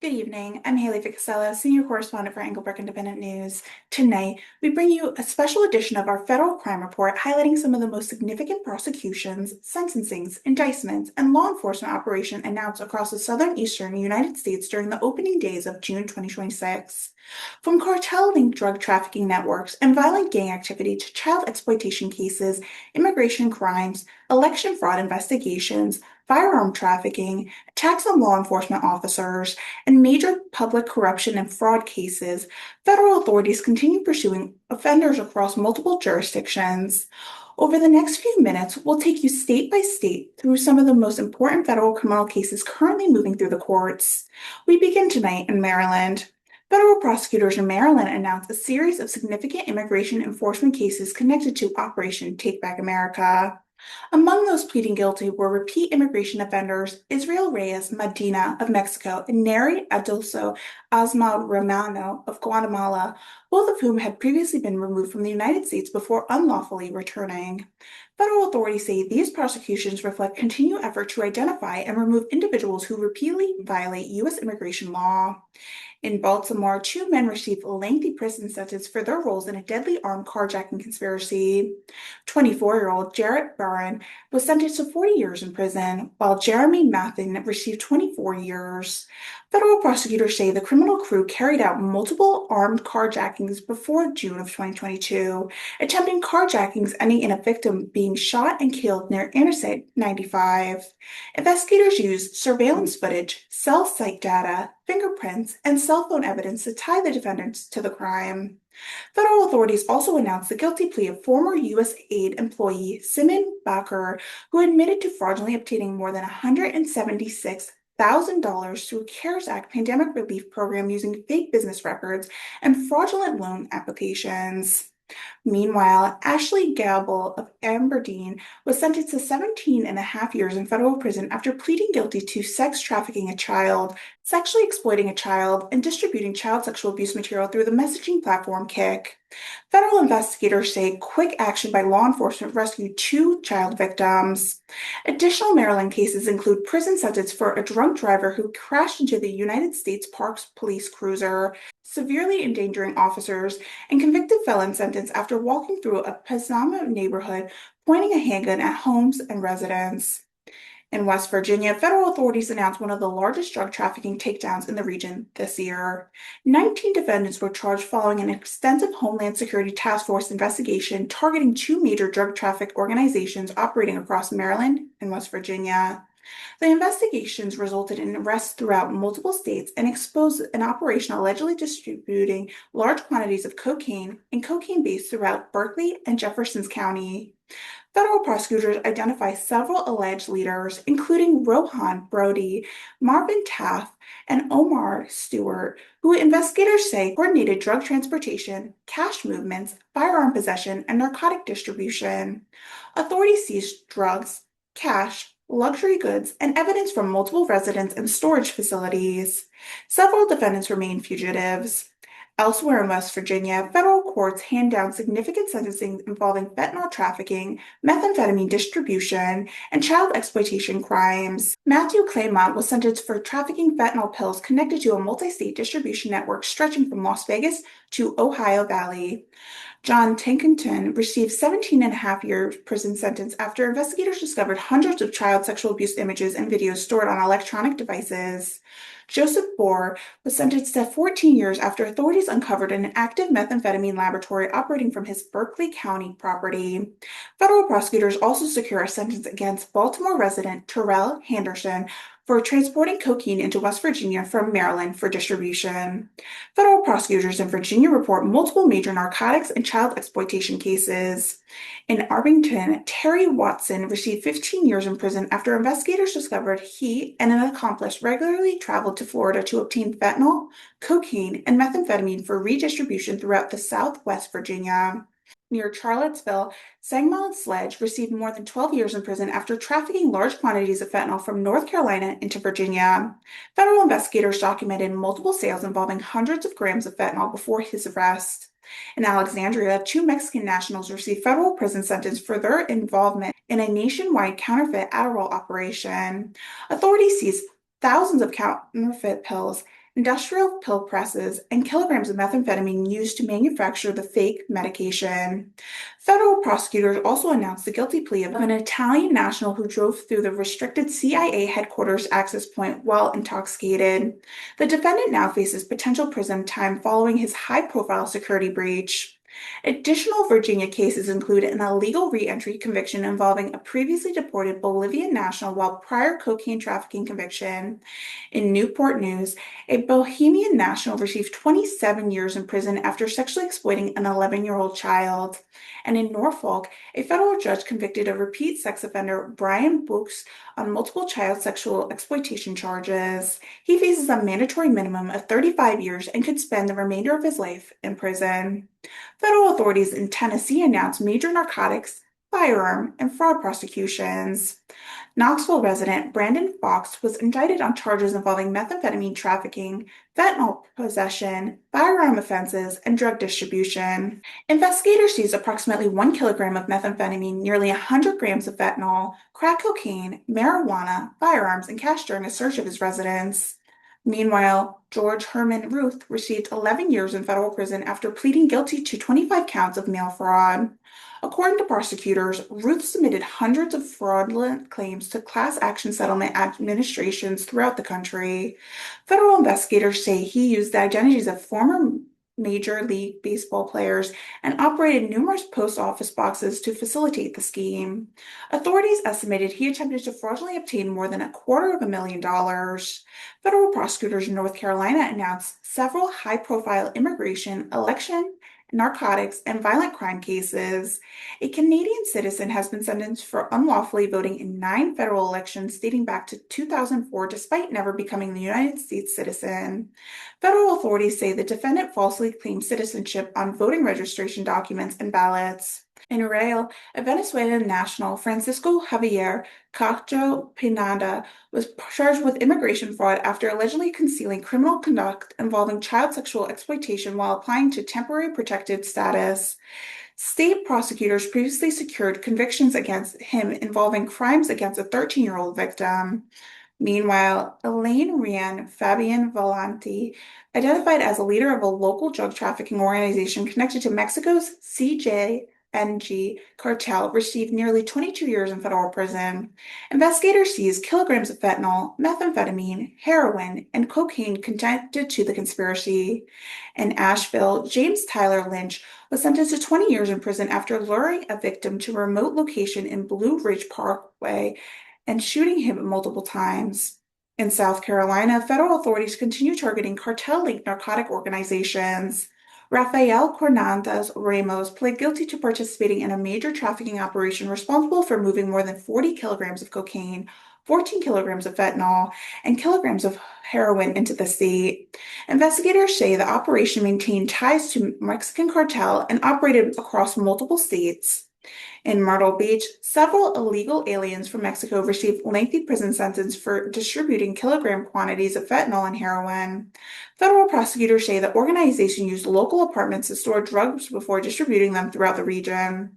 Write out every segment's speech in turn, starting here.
Good evening. I'm Haylee Ficuciello, Senior Correspondent for Englebrook Independent News. Tonight, we bring you a special edition of our Federal Crime Report highlighting some of the most significant prosecutions, sentencings, indictments, and law enforcement operations announced across the southeastern United States during the opening days of June 2026. From cartel-linked drug trafficking networks and violent gang activity to child exploitation cases, immigration crimes, election fraud investigations, firearm trafficking, attacks on law enforcement officers, and major public corruption and fraud cases, federal authorities continue pursuing offenders across multiple jurisdictions. Over the next few minutes, we'll take you state by state through some of the most important federal criminal cases currently moving through the courts. We begin tonight in Maryland. Federal prosecutors in Maryland announced a series of significant immigration enforcement cases connected to Operation Take Back America. Among those pleading guilty were repeat immigration offenders Israel Reyes Medina of Mexico and Neri Adolso Asma Romano of Guatemala, both of whom had previously been removed from the United States before unlawfully returning. Federal authorities say these prosecutions reflect continued effort to identify and remove individuals who repeatedly violate U.S. immigration law. In Baltimore, two men received a lengthy prison sentence for their roles in a deadly armed carjacking conspiracy. 24-year-old Jarrett Barron was sentenced to 40 years in prison, while Jeremy Mathin received 24 years. Federal prosecutors say the criminal crew carried out multiple armed carjackings before June of 2022, attempting carjackings ending in a victim being shot and killed near Interstate 95. Investigators used surveillance footage, cell site data, fingerprints, and cell phone evidence to tie the defendants to the crime. Federal authorities also announced the guilty plea of former USAID employee Simon Baker, who admitted to fraudulently obtaining more than $176,000 through CARES Act pandemic relief program using fake business records and fraudulent loan applications. Meanwhile, Ashley Gable of Aberdeen was sentenced to 17 and a half years in federal prison after pleading guilty to sex trafficking a child, sexually exploiting a child, and distributing child sexual abuse material through the messaging platform Kik. Federal investigators say quick action by law enforcement rescued two child victims. Additional Maryland cases include prison sentence for a drunk driver who crashed into the United States Parks police cruiser, severely endangering officers, and convicted felon sentence after walking through a Pasnama neighborhood pointing a handgun at homes and residents. In West Virginia, federal authorities announced one of the largest drug trafficking takedowns in the region this year. 19 defendants were charged following an extensive Homeland Security Task Force investigation targeting two major drug traffic organizations operating across Maryland and West Virginia. The investigations resulted in arrests throughout multiple states and exposed an operation allegedly distributing large quantities of cocaine and cocaine base throughout Berkeley and Jefferson County. Federal prosecutors identify several alleged leaders, including Rohan Brody, Marvin Taff, and Omar Stewart, who investigators say coordinated drug transportation, cash movements, firearm possession, and narcotic distribution. Authorities seized drugs, cash, luxury goods, and evidence from multiple residence and storage facilities. Several defendants remain fugitives. Elsewhere in West Virginia, federal courts hand down significant sentencing involving fentanyl trafficking, methamphetamine distribution, and child exploitation crimes. Matthew Claymont was sentenced for trafficking fentanyl pills connected to a multi-state distribution network stretching from Las Vegas to Ohio Valley. John Tankington received 17 and a half years prison sentence after investigators discovered hundreds of child sexual abuse images and videos stored on electronic devices. Joseph Bohr was sentenced to 14 years after authorities uncovered an active methamphetamine laboratory operating from his Berkeley County property. Federal prosecutors also secure a sentence against Baltimore resident Terrell Henderson for transporting cocaine into West Virginia from Maryland for distribution. Federal prosecutors in Virginia report multiple major narcotics and child exploitation cases. In Abington, Terry Watson received 15 years in prison after investigators discovered he and an accomplice regularly traveled to Florida to obtain fentanyl, cocaine, and methamphetamine for redistribution throughout the Southwest Virginia. Near Charlottesville, Sangmal Sledge received more than 12 years in prison after trafficking large quantities of fentanyl from North Carolina into Virginia. Federal investigators documented multiple sales involving hundreds of grams of fentanyl before his arrest. In Alexandria, two Mexican nationals received federal prison sentence for their involvement in a nationwide counterfeit Adderall operation. Authorities seized thousands of counterfeit pills industrial pill presses, and kilograms of methamphetamine used to manufacture the fake medication. Federal prosecutors also announced the guilty plea of an Italian national who drove through the restricted CIA headquarters access point while intoxicated. The defendant now faces potential prison time following his high-profile security breach. Additional Virginia cases include an illegal re-entry conviction involving a previously deported Bolivian national while prior cocaine trafficking conviction. In Newport News, a Bohemian national received 27 years in prison after sexually exploiting an 11-year-old child. And in Norfolk, a federal judge convicted a repeat sex offender, Brian Books, on multiple child sexual exploitation charges. He faces a mandatory minimum of 35 years and could spend the remainder of his life in prison. Federal authorities in Tennessee announced major narcotics, firearm, and fraud prosecutions. Knoxville resident Brandon Fox was indicted on charges involving methamphetamine trafficking, fentanyl possession, firearm offenses, and drug distribution. Investigators seized approximately 1 kilogram of methamphetamine, nearly 100 grams of fentanyl, crack cocaine, marijuana, firearms, and cash during a search of his residence. Meanwhile, George Herman Ruth received 11 years in federal prison after pleading guilty to 25 counts of mail fraud. According to prosecutors, Ruth submitted hundreds of fraudulent claims to class action settlement administrations throughout the country. Federal investigators say he used the identities of former Major League Baseball players and operated numerous post office boxes to facilitate the scheme. Authorities estimated he attempted to fraudulently obtain more than $250,000. Federal prosecutors in North Carolina announced several high-profile immigration, election, narcotics, and violent crime cases. A Canadian citizen has been sentenced for unlawfully voting in 9 federal elections dating back to 2004 despite never becoming a United States citizen. Federal authorities say the defendant falsely claimed citizenship on voting registration documents and ballots. In Real, a Venezuelan national, Francisco Javier Cacho Pineda, was charged with immigration fraud after allegedly concealing criminal conduct involving child sexual exploitation while applying to temporary protected status. State prosecutors previously secured convictions against him involving crimes against a 13-year-old victim. Meanwhile, Elaine Rian Fabian Valenti, identified as a leader of a local drug trafficking organization connected to Mexico's CJNG cartel, received nearly 22 years in federal prison. Investigators seized kilograms of fentanyl, methamphetamine, heroin, and cocaine connected to the conspiracy. In Asheville, James Tyler Lynch was sentenced to 20 years in prison after luring a victim to a remote location in Blue Ridge Parkway and shooting him multiple times. In South Carolina, federal authorities continue targeting cartel-linked narcotic organizations. Rafael Hernandez Ramos pled guilty to participating in a major trafficking operation responsible for moving more than 40 kilograms of cocaine, 14 kilograms of fentanyl, and kilograms of heroin into the state. Investigators say the operation maintained ties to Mexican cartel and operated across multiple states. In Myrtle Beach, several illegal aliens from Mexico received lengthy prison sentences for distributing kilogram quantities of fentanyl and heroin. Federal prosecutors say the organization used local apartments to store drugs before distributing them throughout the region.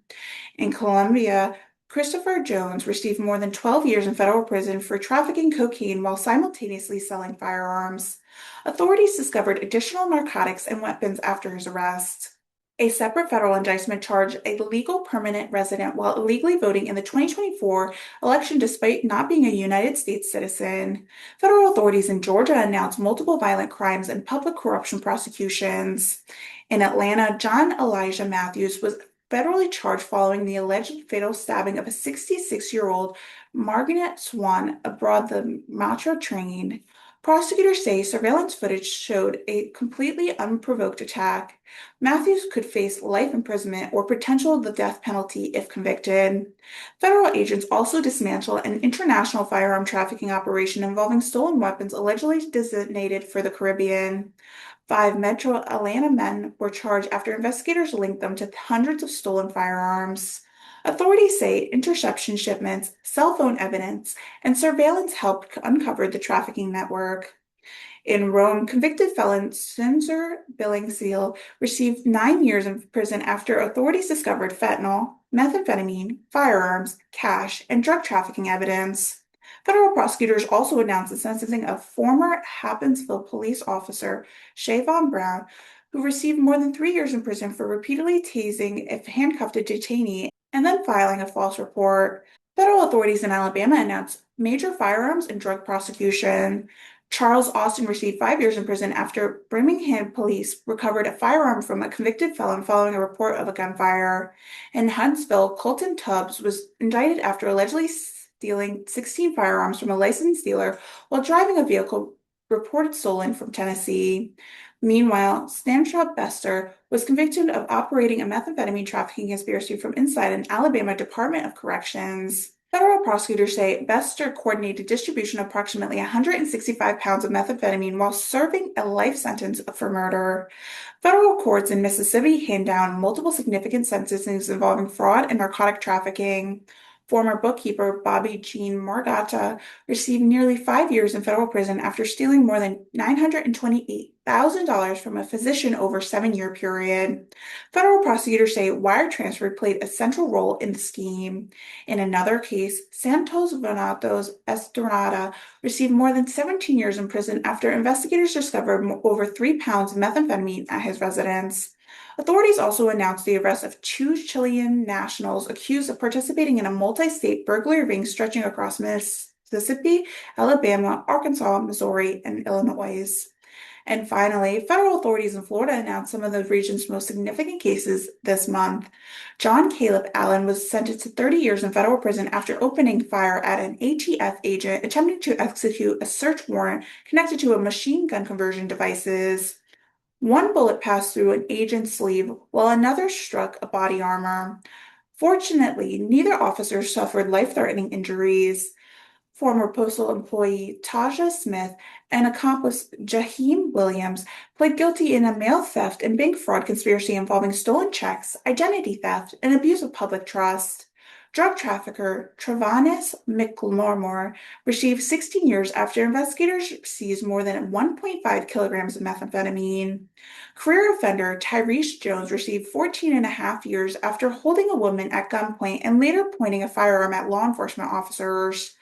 In Colombia, Christopher Jones received more than 12 years in federal prison for trafficking cocaine while simultaneously selling firearms. Authorities discovered additional narcotics and weapons after his arrest. A separate federal indictment charged a legal permanent resident while illegally voting in the 2024 election despite not being a United States citizen. Federal authorities in Georgia announced multiple violent crimes and public corruption prosecutions. In Atlanta, John Elijah Matthews was federally charged following the alleged fatal stabbing of a 66-year-old Margaret Swan aboard the Metro train. Prosecutors say surveillance footage showed a completely unprovoked attack. Matthews could face life imprisonment or potential the death penalty if convicted. Federal agents also dismantled an international firearm trafficking operation involving stolen weapons allegedly designated for the Caribbean. 5 Metro Atlanta men were charged after investigators linked them to hundreds of stolen firearms. Authorities say interception shipments, cell phone evidence, and surveillance helped uncover the trafficking network. In Rome, convicted felon Cesar Billingseal received 9 years in prison after authorities discovered fentanyl, methamphetamine, firearms, cash, and drug trafficking evidence. Federal prosecutors also announced the sentencing of former Happinsville police officer Shavon Brown, who received more than 3 years in prison for repeatedly tasing a handcuffed detainee and then filing a false report. Federal authorities in Alabama announced major firearms and drug prosecution. Charles Austin received 5 years in prison after Birmingham police recovered a firearm from a convicted felon following a report of a gunfire. In Huntsville, Colton Tubbs was indicted after allegedly stealing 16 firearms from a licensed dealer while driving a vehicle reported stolen from Tennessee. Meanwhile, Stanshot Bester was convicted of operating a methamphetamine trafficking conspiracy from inside an Alabama Department of Corrections. Federal prosecutors say Bester coordinated distribution of approximately 165 pounds of methamphetamine while serving a life sentence for murder. Federal courts in Mississippi handed down multiple significant sentences involving fraud and narcotic trafficking. Former bookkeeper Bobby Jean Margata received nearly 5 years in federal prison after stealing more than $928,000 from a physician over a 7 year period. Federal prosecutors say wire transfer played a central role in the scheme. In another case, Santos Venatos Estrada received more than 17 years in prison after investigators discovered over 3 pounds of methamphetamine at his residence. Authorities also announced the arrest of two Chilean nationals accused of participating in a multi-state burglary ring stretching across Mississippi, Alabama, Arkansas, Missouri, and Illinois. And finally, federal authorities in Florida announced some of the region's most significant cases this month. John Caleb Allen was sentenced to 30 years in federal prison after opening fire at an ATF agent attempting to execute a search warrant connected to a machine gun conversion devices. One bullet passed through an agent's sleeve, while another struck a body armor. Fortunately, neither officer suffered life-threatening injuries. Former postal employee Taja Smith and accomplice Jaheim Williams pled guilty in a mail theft and bank fraud conspiracy involving stolen checks, identity theft, and abuse of public trust. Drug trafficker Travanis McLemore received 16 years after investigators seized more than 1.5 kilograms of methamphetamine. Career offender Tyrese Jones received 14 and a half years after holding a woman at gunpoint and later pointing a firearm at law enforcement officers.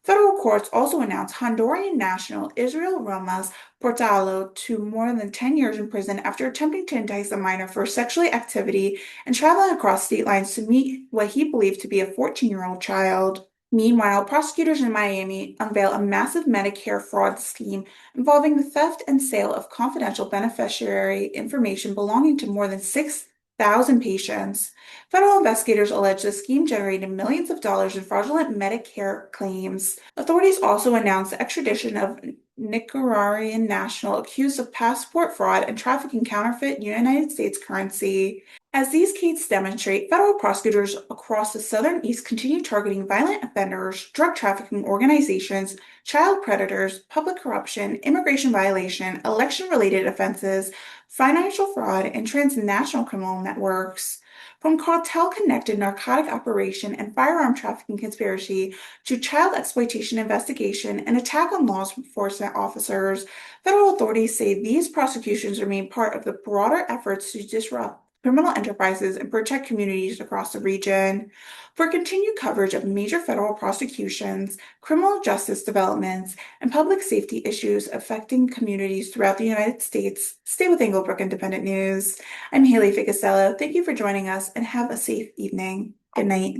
Federal courts also announced Honduran national Israel Romas Portalo to more than 10 years in prison after attempting to entice a minor for sexual activity and traveling across state lines to meet what he believed to be a 14-year-old child. Meanwhile, prosecutors in Miami unveil a massive Medicare fraud scheme involving the theft and sale of confidential beneficiary information belonging to more than 6,000 patients. Federal investigators allege the scheme generated millions of dollars in fraudulent Medicare claims. Authorities also announced the extradition of Nicaraguan national accused of passport fraud and trafficking counterfeit United States currency. As these cases demonstrate, federal prosecutors across the southern east continue targeting violent offenders, drug trafficking organizations, child predators, public corruption, immigration violation, election-related offenses, financial fraud, and transnational criminal networks. From cartel-connected narcotic operation and firearm trafficking conspiracy to child exploitation investigation and attack on law enforcement officers, federal authorities say these prosecutions remain part of the broader efforts to disrupt criminal enterprises and protect communities across the region. For continued coverage of major federal prosecutions, criminal justice developments, and public safety issues affecting communities throughout the United States, stay with Englebrook Independent News. I'm Haylee Ficuciello. Thank you for joining us and have a safe evening. Good night.